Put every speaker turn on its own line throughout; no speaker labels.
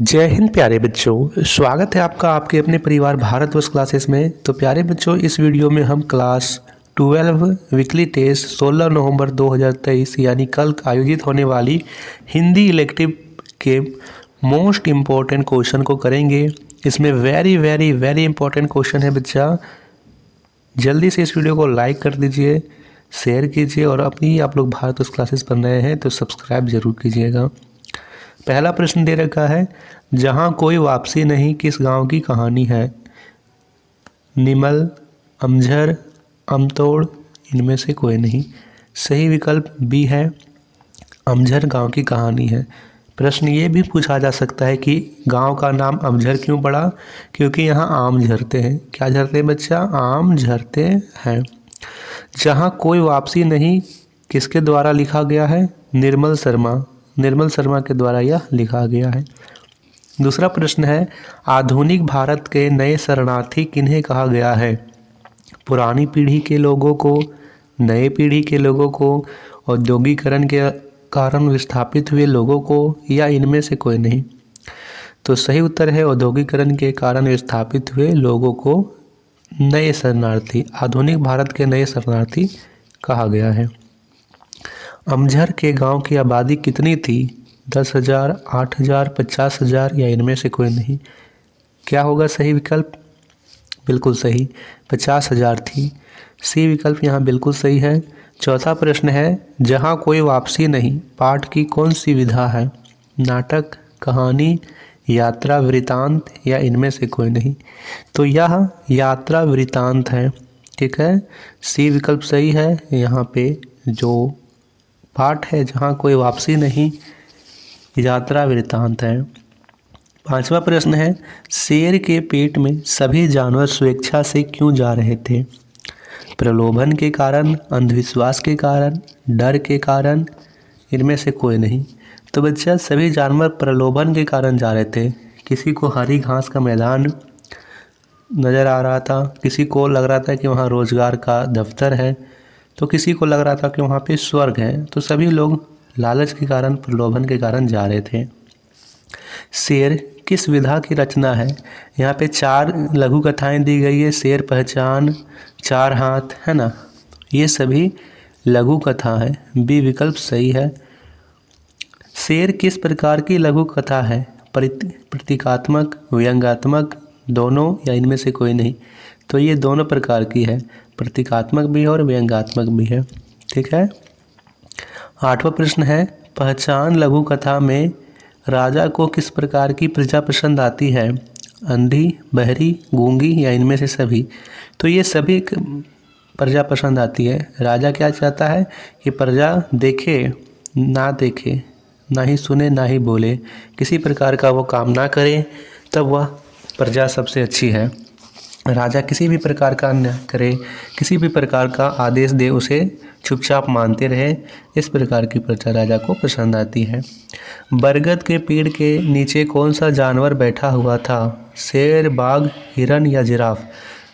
जय हिंद प्यारे बच्चों, स्वागत है आपका आपके अपने परिवार भारतवर्ष क्लासेस में। तो प्यारे बच्चों, इस वीडियो में हम क्लास 12 वीकली टेस्ट 16 नवंबर 2023 यानी कल आयोजित होने वाली हिंदी इलेक्टिव के मोस्ट इम्पोर्टेंट क्वेश्चन को करेंगे। इसमें very very very important question है बच्चा। जल्दी से इस वीडियो को लाइक कर दीजिए, शेयर कीजिए और अपनी आप लोग भारतवर्ष क्लासेस पढ़ रहे हैं तो सब्सक्राइब जरूर कीजिएगा। पहला प्रश्न दे रखा है, जहाँ कोई वापसी नहीं किस गांव की कहानी है? निमल, अमझर, अमतोड़, इनमें से कोई नहीं। सही विकल्प बी है, अमझर गांव की कहानी है। प्रश्न ये भी पूछा जा सकता है कि गांव का नाम अमझर क्यों पड़ा? क्योंकि यहाँ आम झरते हैं। क्या झरते हैं बच्चा? आम झरते हैं। जहाँ कोई वापसी नहीं किसके द्वारा लिखा गया है? निर्मल शर्मा। निर्मल शर्मा के द्वारा यह लिखा गया है। दूसरा प्रश्न है, आधुनिक भारत के नए शरणार्थी किन्हें कहा गया है? पुरानी पीढ़ी के लोगों को, नए पीढ़ी के लोगों को, औद्योगिकरण के कारण विस्थापित हुए लोगों को, या इनमें से कोई नहीं? तो सही उत्तर है औद्योगिकरण के कारण विस्थापित हुए लोगों को नए शरणार्थी, आधुनिक भारत के नए शरणार्थी कहा गया है। अमझर के गांव की आबादी कितनी थी? 10,000, 8,000, 50,000 या इनमें से कोई नहीं? क्या होगा सही विकल्प? बिल्कुल सही, 50,000 थी। सी विकल्प यहाँ बिल्कुल सही है। चौथा प्रश्न है, जहाँ कोई वापसी नहीं पाठ की कौन सी विधा है? नाटक, कहानी, यात्रा वृतांत या इनमें से कोई नहीं? तो यह यात्रा वृतांत है। ठीक है, सी विकल्प सही है। यहाँ पे जो पाठ है जहाँ कोई वापसी नहीं, यात्रा वृतांत है। पांचवा प्रश्न है, शेर के पेट में सभी जानवर स्वेच्छा से क्यों जा रहे थे? प्रलोभन के कारण, अंधविश्वास के कारण, डर के कारण, इनमें से कोई नहीं? तो बच्चा सभी जानवर प्रलोभन के कारण जा रहे थे। किसी को हरी घास का मैदान नज़र आ रहा था, किसी को लग रहा था कि वहाँ रोजगार का दफ्तर है, तो किसी को लग रहा था कि वहाँ पे स्वर्ग है। तो सभी लोग लालच के कारण, प्रलोभन के कारण जा रहे थे। शेर किस विधा की रचना है? यहाँ पे 4 लघु कथाएं दी गई है। शेर पहचान, 4 हाथ, है ना, ये सभी लघु कथा है। बी विकल्प सही है। शेर किस प्रकार की लघु कथा है? प्रतीकात्मक, व्यंग्यात्मक, दोनों या इनमें से कोई नहीं? तो ये दोनों प्रकार की है, प्रतीकात्मक भी है और व्यंग्यात्मक भी है। ठीक है। आठवां प्रश्न है, पहचान लघु कथा में राजा को किस प्रकार की प्रजा पसंद आती है? अंधी, बहरी, गूंगी या इनमें से सभी? तो ये सभी प्रजा पसंद आती है। राजा क्या चाहता है कि प्रजा देखे ना देखे, ना ही सुने ना ही बोले, किसी प्रकार का वो काम ना करे, तब वह प्रजा सबसे अच्छी है। राजा किसी भी प्रकार का अन्याय करे, किसी भी प्रकार का आदेश दे, उसे चुपचाप मानते रहे, इस प्रकार की प्रजा राजा को पसंद आती है। बरगद के पेड़ के नीचे कौन सा जानवर बैठा हुआ था? शेर, बाघ, हिरन या जिराफ?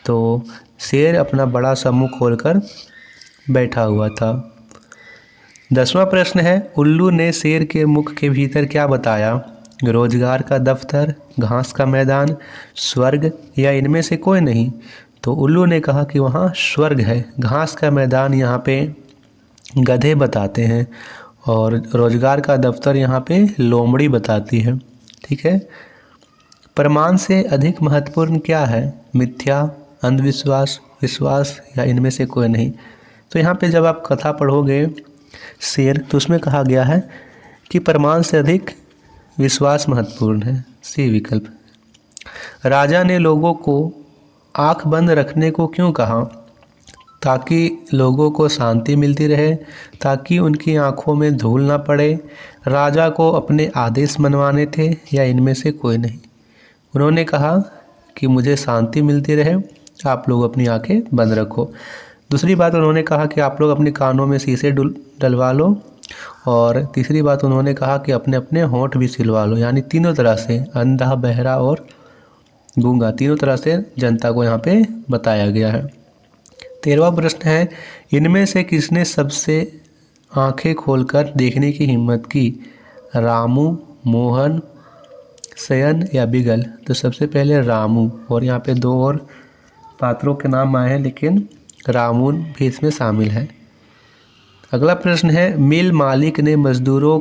तो शेर अपना बड़ा सा मुंह खोलकर बैठा हुआ था। 10वां प्रश्न है, उल्लू ने शेर के मुख के भीतर क्या बताया? रोजगार का दफ्तर, घास का मैदान, स्वर्ग या इनमें से कोई नहीं? तो उल्लू ने कहा कि वहाँ स्वर्ग है। घास का मैदान यहाँ पे गधे बताते हैं और रोजगार का दफ्तर यहाँ पे लोमड़ी बताती है। ठीक है। प्रमाण से अधिक महत्वपूर्ण क्या है? मिथ्या, अंधविश्वास, विश्वास या इनमें से कोई नहीं? तो यहाँ पे जब आप कथा पढ़ोगे शेर, तो उसमें कहा गया है कि प्रमाण से अधिक विश्वास महत्वपूर्ण है। सी विकल्प। राजा ने लोगों को आंख बंद रखने को क्यों कहा? ताकि लोगों को शांति मिलती रहे, ताकि उनकी आंखों में धूल ना पड़े, राजा को अपने आदेश मनवाने थे या इनमें से कोई नहीं? उन्होंने कहा कि मुझे शांति मिलती रहे, आप लोग अपनी आंखें बंद रखो। दूसरी बात उन्होंने कहा कि आप लोग अपने कानों में शीशे डलवा लो, और तीसरी बात उन्होंने कहा कि अपने अपने होंठ भी सिलवा लो। यानी तीनों तरह से, अंधा, बहरा और गूंगा, तीनों तरह से जनता को यहाँ पे बताया गया है। 13वां प्रश्न है, इनमें से किसने सबसे आंखें खोलकर देखने की हिम्मत की? रामू, मोहन, सयन या बिगल। तो सबसे पहले रामू, और यहाँ पे दो और पात्रों के नाम आए हैं लेकिन रामू भी इसमें शामिल है। अगला प्रश्न है, मिल मालिक ने मजदूरों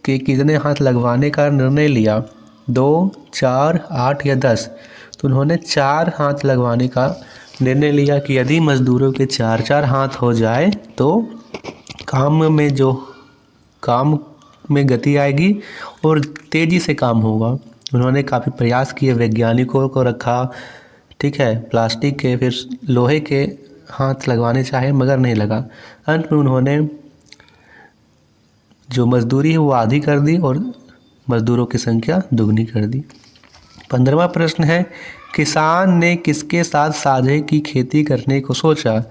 के कितने हाथ लगवाने का निर्णय लिया? 2, 4, 8 या 10। तो उन्होंने 4 हाथ लगवाने का निर्णय लिया कि यदि मजदूरों के 4-4 हाथ हो जाए तो काम में गति आएगी और तेज़ी से काम होगा। उन्होंने काफ़ी प्रयास किए, वैज्ञानिकों को रखा, ठीक है, प्लास्टिक के फिर लोहे के हाथ लगवाने चाहे मगर नहीं लगा। अंत में उन्होंने जो मजदूरी है वो आधी कर दी और मजदूरों की संख्या दुगनी कर दी। 15वां प्रश्न है, किसान ने किसके साथ साझे की खेती करने को सोचा?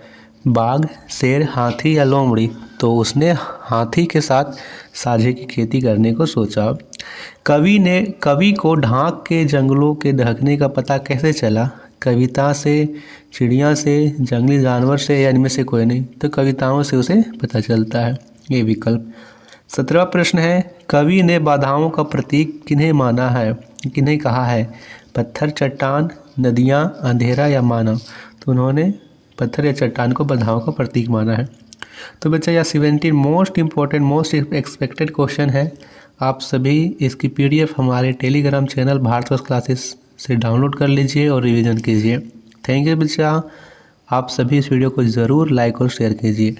बाघ, शेर, हाथी या लोमड़ी? तो उसने हाथी के साथ साझे की खेती करने को सोचा। कवि को ढाक के जंगलों के दहकने का पता कैसे चला? कविता से, चिड़िया से, जंगली जानवर से या इनमें से कोई नहीं? तो कविताओं से उसे पता चलता है, ये विकल्प। 17वां प्रश्न है, कवि ने बाधाओं का प्रतीक किन्हें कहा है? पत्थर, चट्टान, नदियाँ, अंधेरा या मानव? तो उन्होंने पत्थर या चट्टान को बाधाओं का प्रतीक माना है। तो बच्चा यह 17 most important most expected question है। आप सभी इसकी PDF हमारे टेलीग्राम चैनल भारतवर्ष क्लासेस से डाउनलोड कर लीजिए और रिवीजन कीजिए। थैंक यू बच्चा, आप सभी इस वीडियो को ज़रूर लाइक और शेयर कीजिए।